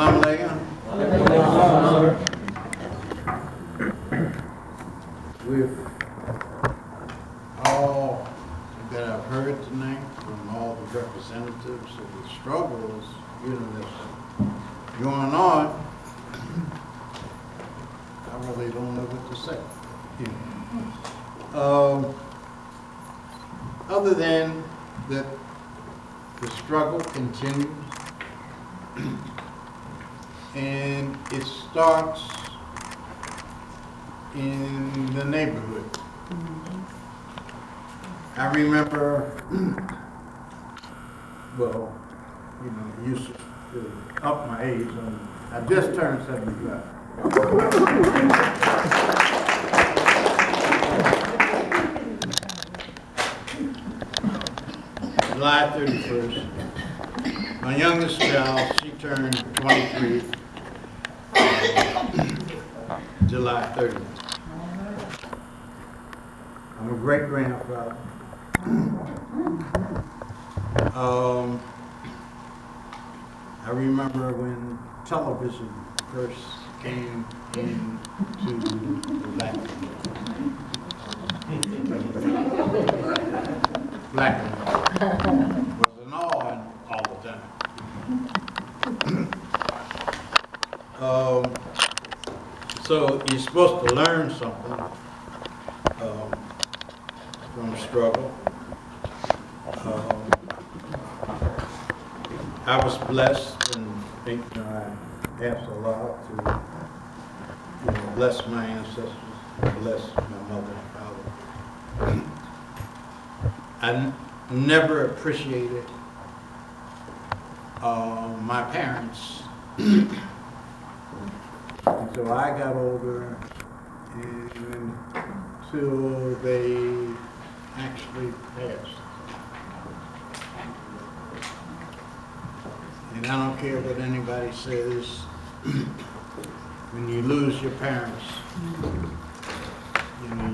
Assalamu alaikum. With all that I've heard tonight from all the representatives of the struggles, that's going on, I really don't know what to say. Other than that, the struggle continues, and it starts in the neighborhood. I remember, well, Yusef up my age, and I just turned 75. July 31st, my youngest child, she turned 23, July 30th. I'm a great-grandfather. I remember when television first came into the black wasn't all the time. So you're supposed to learn something from struggle. I was blessed and think I asked Allah to bless my ancestors, bless my mother and father. I never appreciated my parents until I got older and until they actually passed. And I don't care what anybody says, when you lose your parents,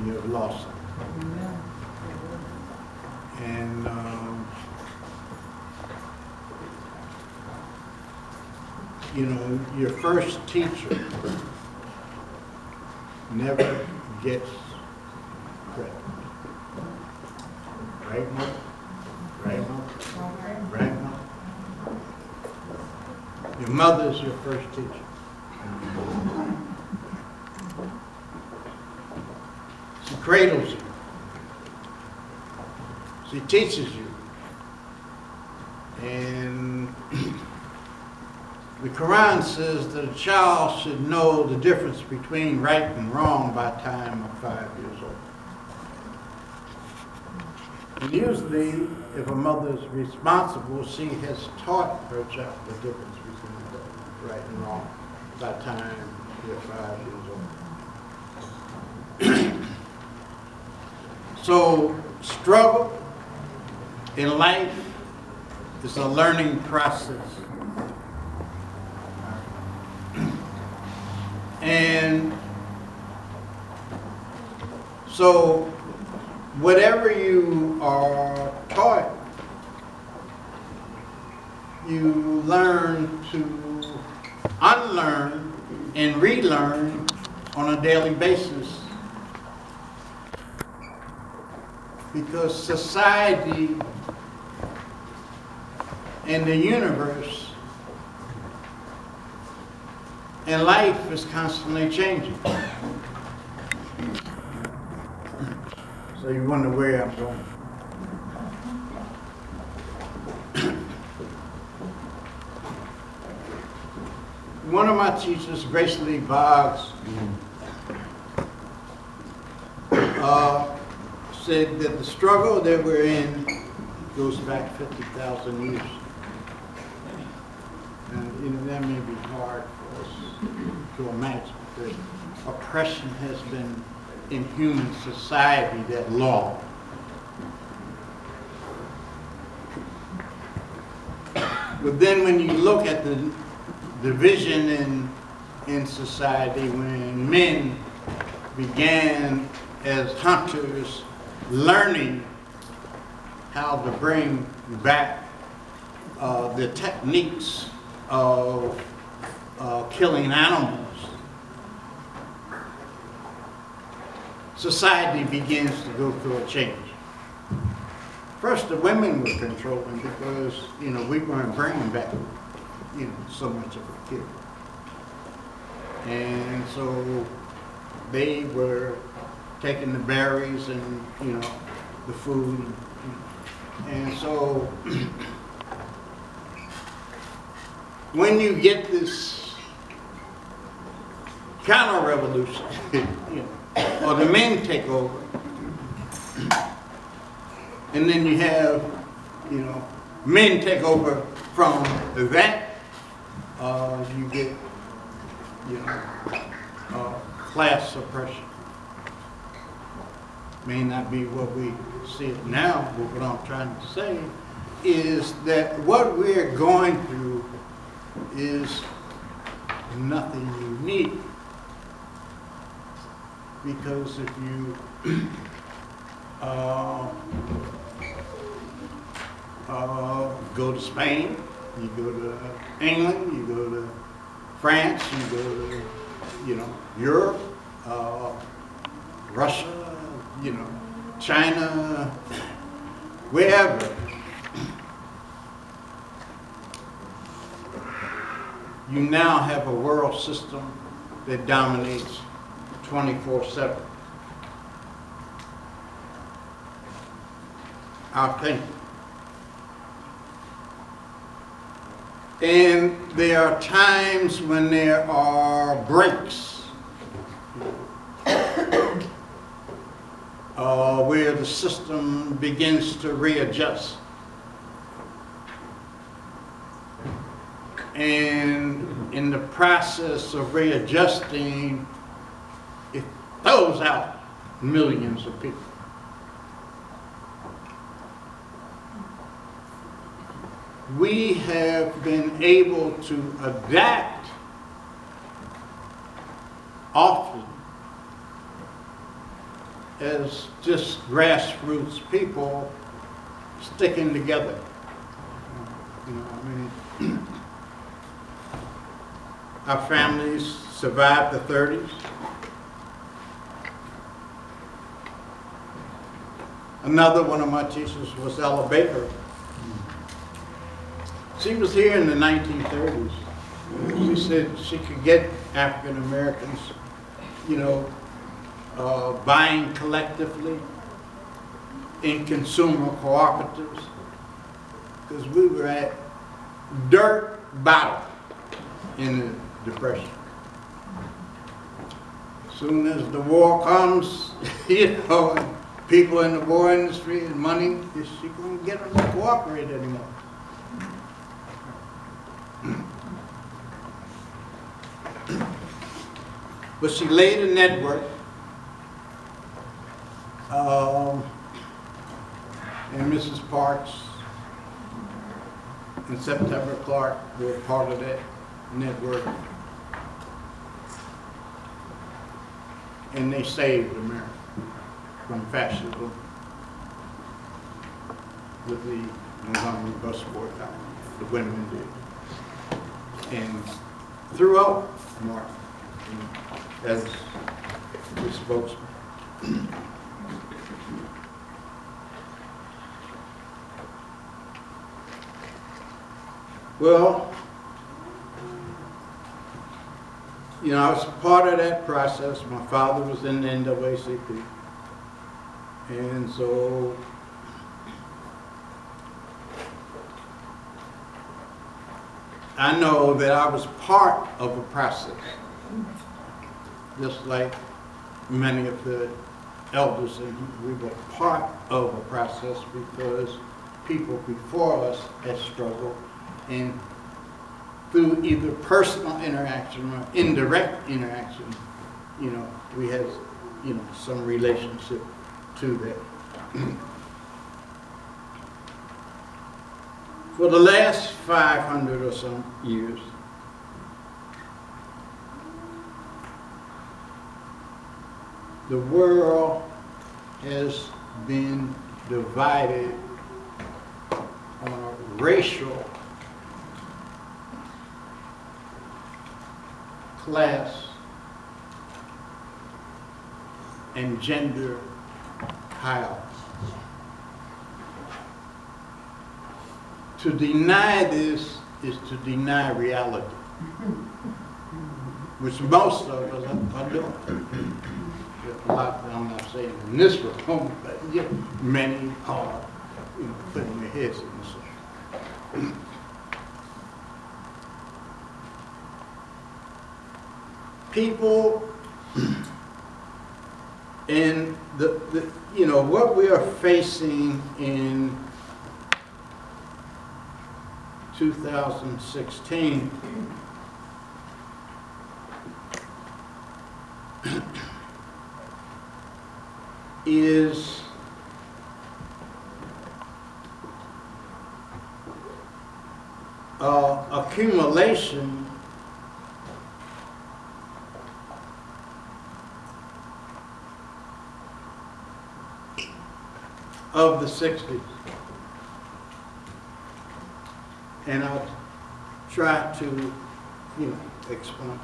you've lost them. And your first teacher never gets credit. Right, Mom? Right, Mom? Right, Mom? Your mother's your first teacher. She cradles you. She teaches you. And the Quran says that a child should know the difference between right and wrong by the time of 5 years old. And usually, if a mother is responsible, she has taught her child the difference between right and wrong by the time you're 5 years old. So, struggle in life is a learning process. And so, whatever you are taught, you learn to unlearn and relearn on a daily basis. Because society and the universe and life is constantly changing. So you wonder where I'm going. One of my teachers, Grace Lee Boggs, said that the struggle that we're in goes back 50,000 years. And that may be hard for us to imagine, that oppression has been in human society that long. But then when you look at the division in society, when men began as hunters learning how to bring back the techniques of killing animals, society begins to go through a change. First, the women were controlling because, you know, we weren't bringing back, you know, so much of a kid. And so they were taking the berries and, you know, the food. And so when you get this counter-revolution, you know, or the men take over, and then you have, you know, men take over from that, you get, you know, class suppression. May not be what we see it now, but what I'm trying to say is that what we're going through is nothing unique. Because if you go to Spain, you go to England, you go to France, you go to, you know, Europe, Russia, you know, China, wherever, you now have a world system that dominates 24/7. Our thinking. And there are times when there are breaks where the system begins to readjust. And in the process of readjusting, it throws out millions of people. We have been able to adapt often as just grassroots people sticking together. You know, I mean, our families survived the 30s. Another one of my teachers was Ella Baker. She was here in the 1930s. She said she could get African Americans, you know, buying collectively in consumer cooperatives, because we were at dirt bottom in the Depression. Soon as the war comes, you know, and people in the war industry and money, is she going to get them to cooperate anymore? But she laid a network, and Mrs. Parks and September Clark were part of that network. And they saved America from fascism with the Montgomery bus boycott. The women did. And throughout Martin as the spokesman. Well, you know, I was part of that process. My father was in the NAACP. And so I know that I was part of a process, just like many of the elders, and we were part of a process because people before us had struggled, and through either personal interaction or indirect interaction, you know, we had, you know, some relationship to that. For the last 500 or some years, the world has been divided on a racial class and gender hierarchy. To deny this is to deny reality, which most of us are doing. A lot, I'm not saying in this room, but yeah, many are, putting their heads in the sand. People in what we are facing in 2016 is accumulation of the 60s. And I'll try to, explain.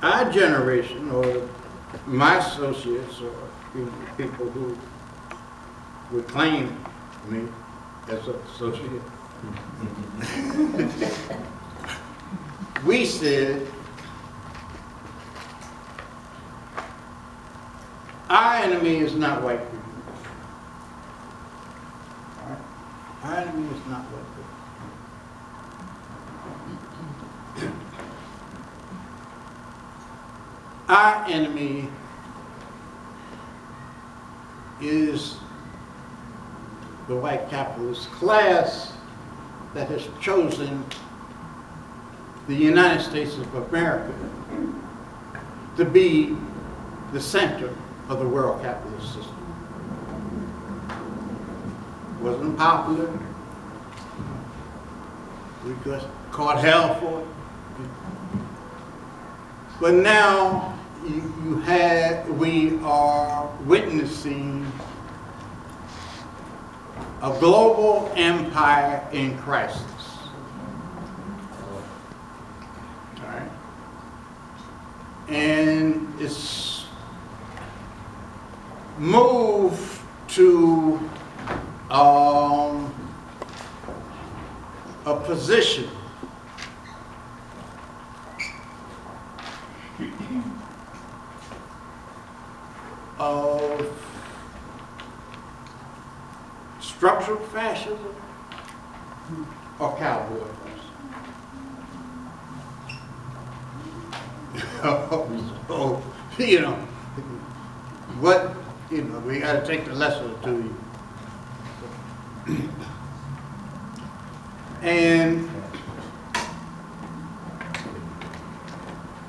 Our generation, or my associates, or people who would claim me as an associate, we said, our enemy is not white people. All right? Our enemy is not white people. Our enemy is the white capitalist class that has chosen the United States of America to be the center of the world capitalist system. Wasn't popular. We got caught hell for it. But now we are witnessing a global empire in crisis. All right? And it's moved to a position of structural fascism or cowboy fascism. So, what, we got to take the lesson to you. And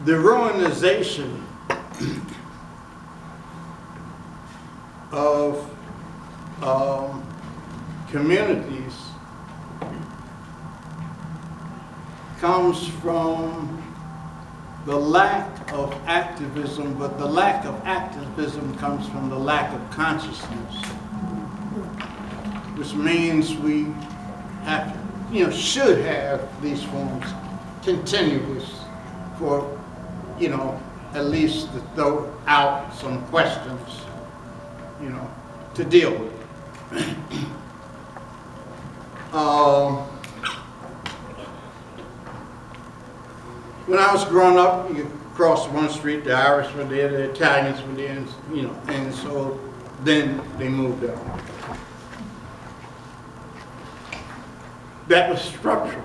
the ruinization of communities comes from the lack of activism, but the lack of activism comes from the lack of consciousness, which means we have, should have these forms continuous for, at least to throw out some questions, to deal with. When I was growing up, you crossed one street, the Irish were there, the Italians were there, and so then they moved on. That was structural.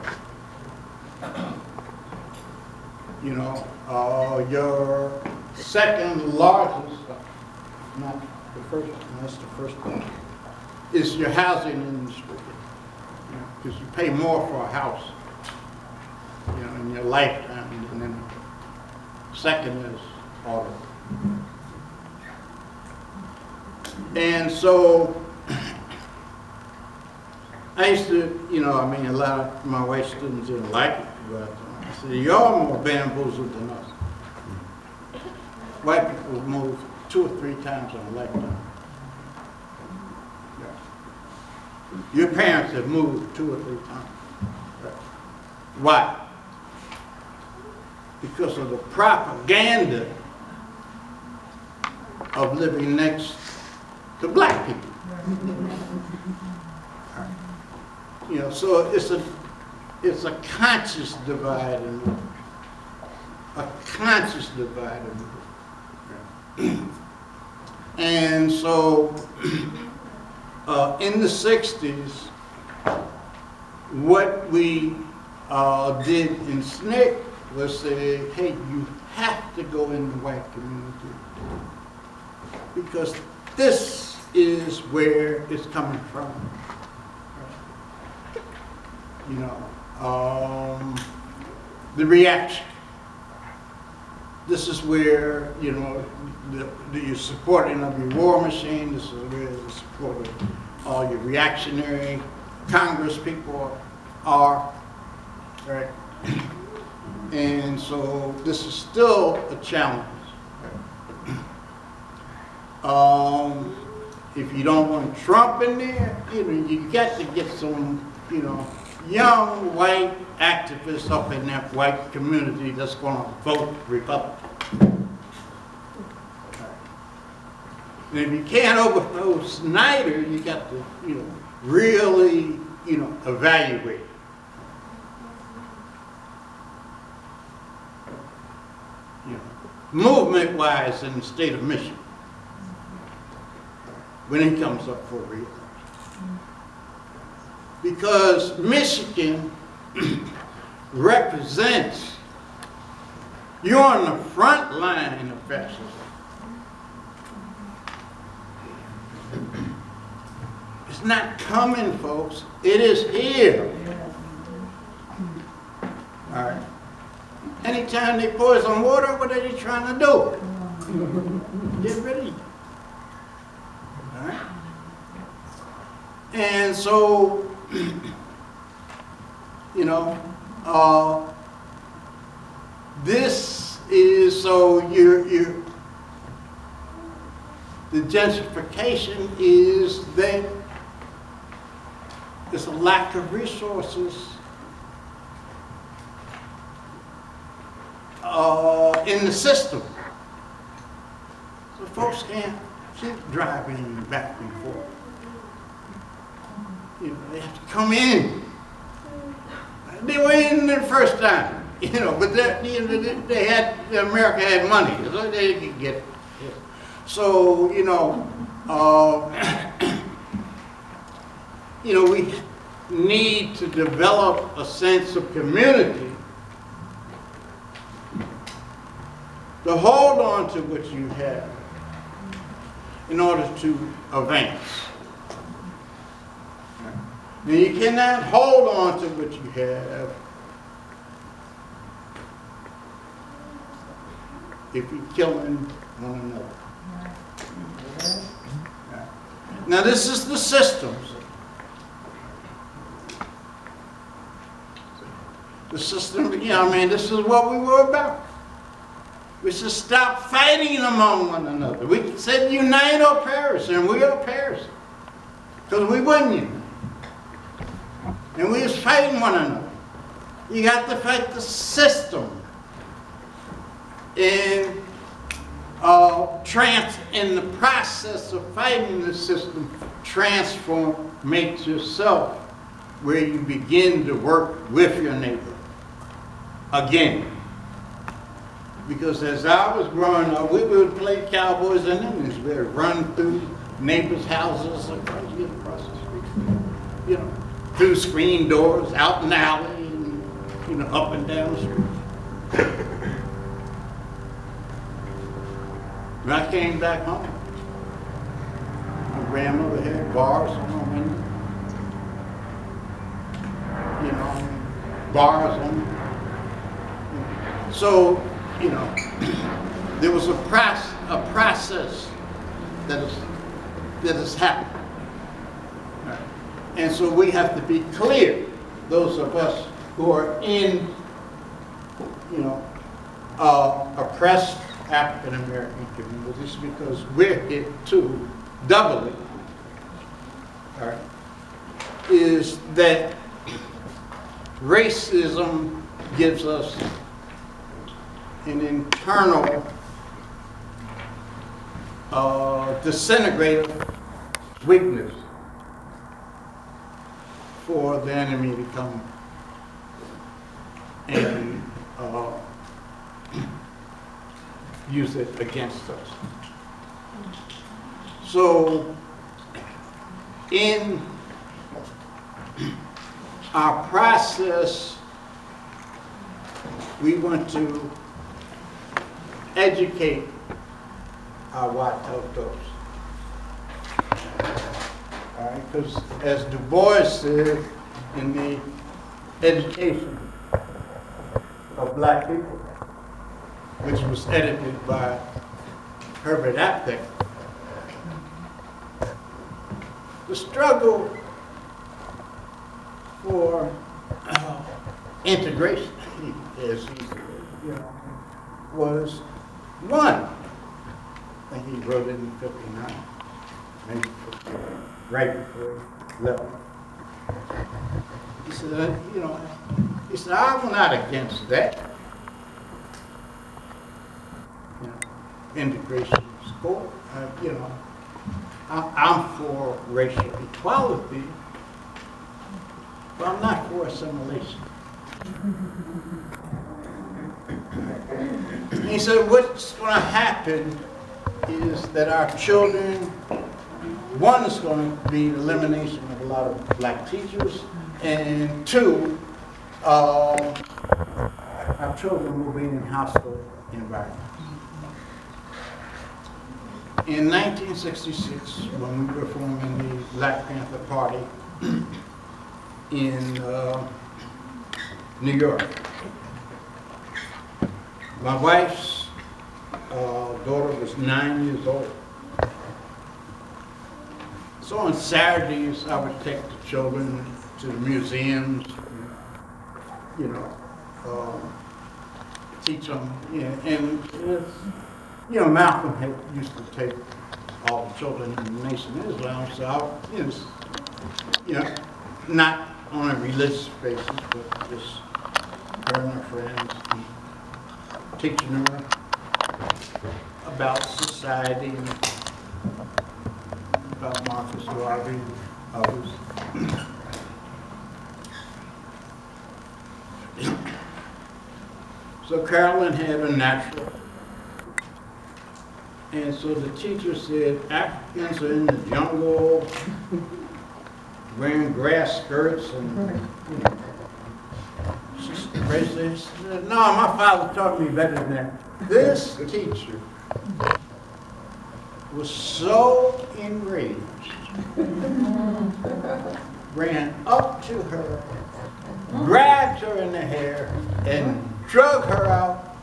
Your second largest, not the first one, that's the first one, is your housing industry. Because you pay more for a house, in your lifetime, and then second is auto. And so I used to, a lot of my white students didn't like it, but I said, y'all more bamboozled than us. White people move 2 or 3 times in a lifetime. Yeah. Your parents have moved 2 or 3 times. Right? Why? Because of the propaganda of living next to black people. Right. You know, so it's a conscious divide and move. A conscious divide and move. Right. And so in the 60s, what we did in SNCC was say, hey, you have to go in the white community because this is where it's coming from. You know, the reaction. This is where, you know, the supporting of your war machine. This is where the support of all your reactionary Congress people are, right? And so this is still a challenge. If you don't want Trump in there, you know, you got to get some, you know, young white activists up in that white community that's going to vote Republican. And if you can't overthrow Snyder, you got to, you know, really, you know, evaluate. You know, movement-wise in the state of Michigan, when he comes up for re-election. Because Michigan represents, you're on the front line of fascism. It's not coming, folks. It is here. All right. Anytime they pour some water, what are they trying to do? Get rid of you. All right. And so, you know, this is so the gentrification is that there's a lack of resources in the system. So folks can't keep driving back and forth. You know, they have to come in. They were in the first time, you know, but that, you know, America had money, so they could get it. So, you know, we need to develop a sense of community to hold on to what you have in order to advance. Now, you cannot hold on to what you have if you're killing one another. Now, this is the systems. The system, you know, I mean, this is what we were about. We should stop fighting among one another. We said unite or perish, and we are perishing. Because we wouldn't unite. And we was fighting one another. You got to fight the system. And in the process of fighting the system, make yourself where you begin to work with your neighbor again. Because as I was growing up, we would play cowboys and Indians. We would run through neighbors' houses across the street, you know, through screen doors, out in the alley, and, you know, up and down the street. When I came back home, my grandmother had bars on her window. You know, bars on them. So, you know, there was a process that has happened. Right. And so we have to be clear, those of us who are in, you know, oppressed African American communities, because we're hit too, doubly. All right. is that racism gives us an internal disintegrative weakness for the enemy to come and use it against us. So in our process, we want to educate our white folks. All right, because as Du Bois said in the Education of Black People, which was edited by Herbert Apthex, the struggle for integration, as he said, was one. I think he wrote it in '59, maybe right before he left. He said, I'm not against that. Integration of sport. I'm for racial equality, but I'm not for assimilation. He said, what's going to happen is that our children, one is going to be the elimination of a lot of black teachers, and two, our children will be in hostile environments. In 1966, when we were forming the Black Panther Party in New York, my wife's daughter was 9 years old. So on Saturdays, I would take the children to the museums, teach them, and Malcolm used to take all the children in the Nation of Islam, so I, not on a religious basis, but just her and her friends, and teaching her about society and about Marcus Garvey and others. So Carolyn had a natural. And so the teacher said, Africans are in the jungle, wearing grass skirts and she said, no, my father taught me better than that. This teacher was so enraged, ran up to her, grabbed her in the hair, and drug her out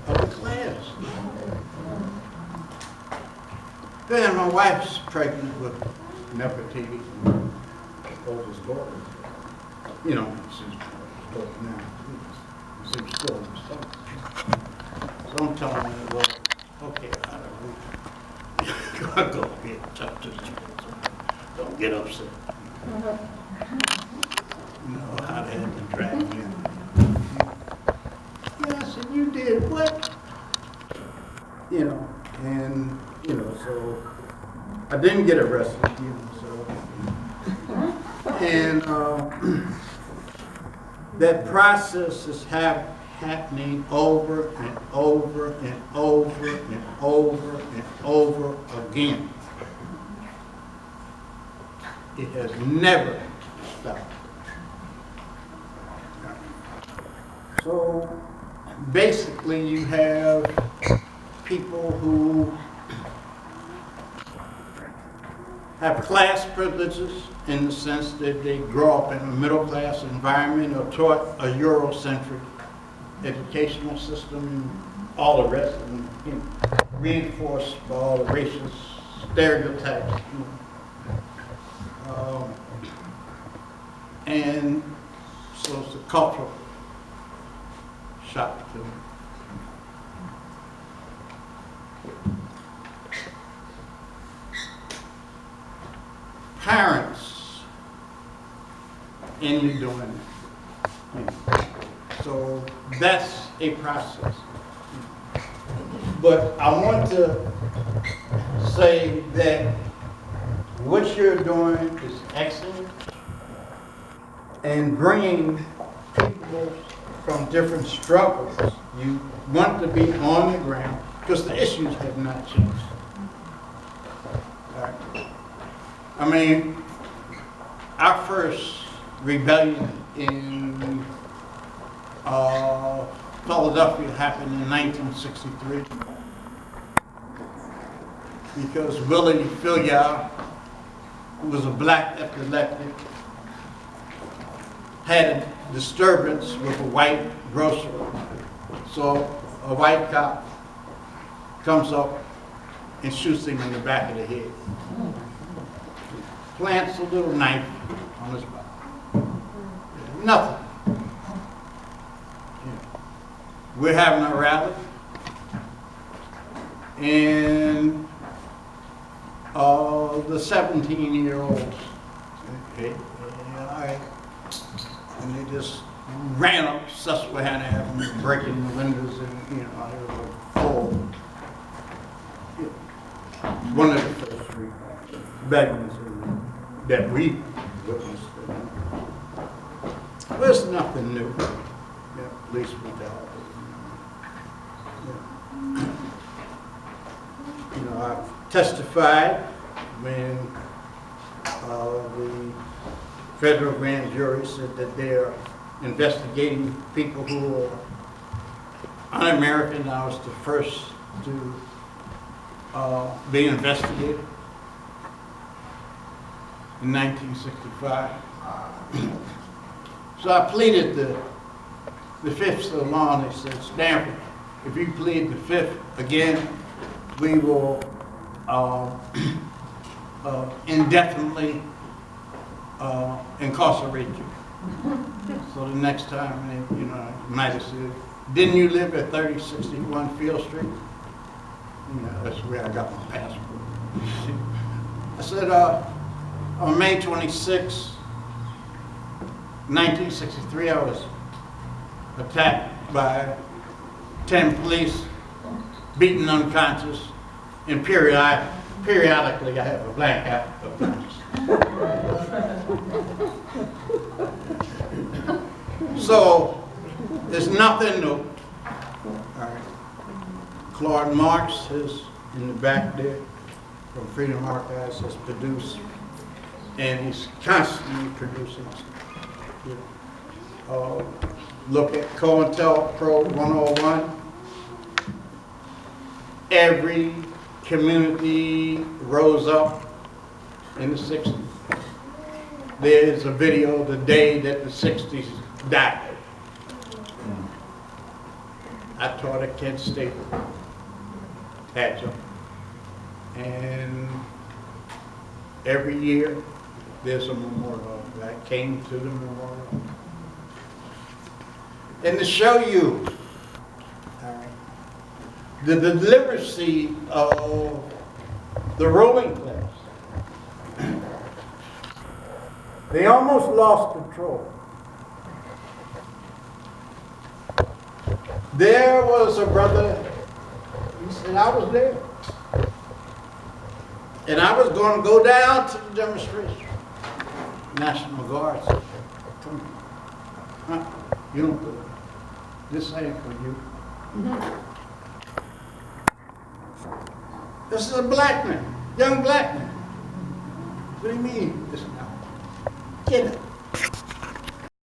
of the class. Then my wife's pregnant with Nefertiti, oldest daughter. She's close now. She's still in the stomach. So I'm telling her, well, okay, I go get in touch with you. Don't get upset. You know how they had to drag me in. Yeah, I said, you did what? So I didn't get arrested, and that process is happening over and over and over and over and over again. It has never stopped. So basically you have people who have class privileges in the sense that they grow up in a middle class environment or taught a Eurocentric educational system and all the rest of them, reinforced by all the racist stereotypes. And so it's a cultural shock to them. Parents and you're doing it. You know. So that's a process. But I want to say that what you're doing is excellent, and bringing people from different struggles. You want to be on the ground because the issues have not changed. All right. I mean, our first rebellion in Philadelphia happened in 1963 because Willie Philyaw, who was a black epileptic, had a disturbance with a white grocer. So a white cop comes up and shoots him in the back of the head. Plants a little knife on his back. Nothing. We're having a rally, and the 17-year-olds, okay, all right, and they just ran up Susquehanna Avenue, breaking the windows, and you know, they were full. One of the first rebellions that we witnessed. There's nothing new, yeah, at least with that. You know, I've testified when the federal grand jury said that they're investigating people who are un-American. I was the first to be investigated in 1965. So I pleaded the fifth to the law, and they said, Stanford, if you plead the fifth again, we will indefinitely incarcerate you. So the next time, you know, you might have said, didn't you live at 3061 Field Street? You know, that's where I got my passport. I said, on May 26, 1963, I was attacked by 10 police, beaten unconscious, and periodically I have a blank eye of conscious. So there's nothing new. All right. Claude Marks is in the back there from Freedom Archives, has produced, and he's constantly producing. Look at COINTELPRO 101. Every community rose up in the 60s. There's a video the day that the 60s died. I taught at Kent State adjunct. And every year there's a memorial. I came to the memorial. And to show you the delivery of the ruling class, they almost lost control. There was a brother, he said, I was there. And I was going to go down to the demonstration. National Guard said, come here. Huh? You don't do it. This ain't for you. This is a black man, young black man. What do you mean? This now? Get it.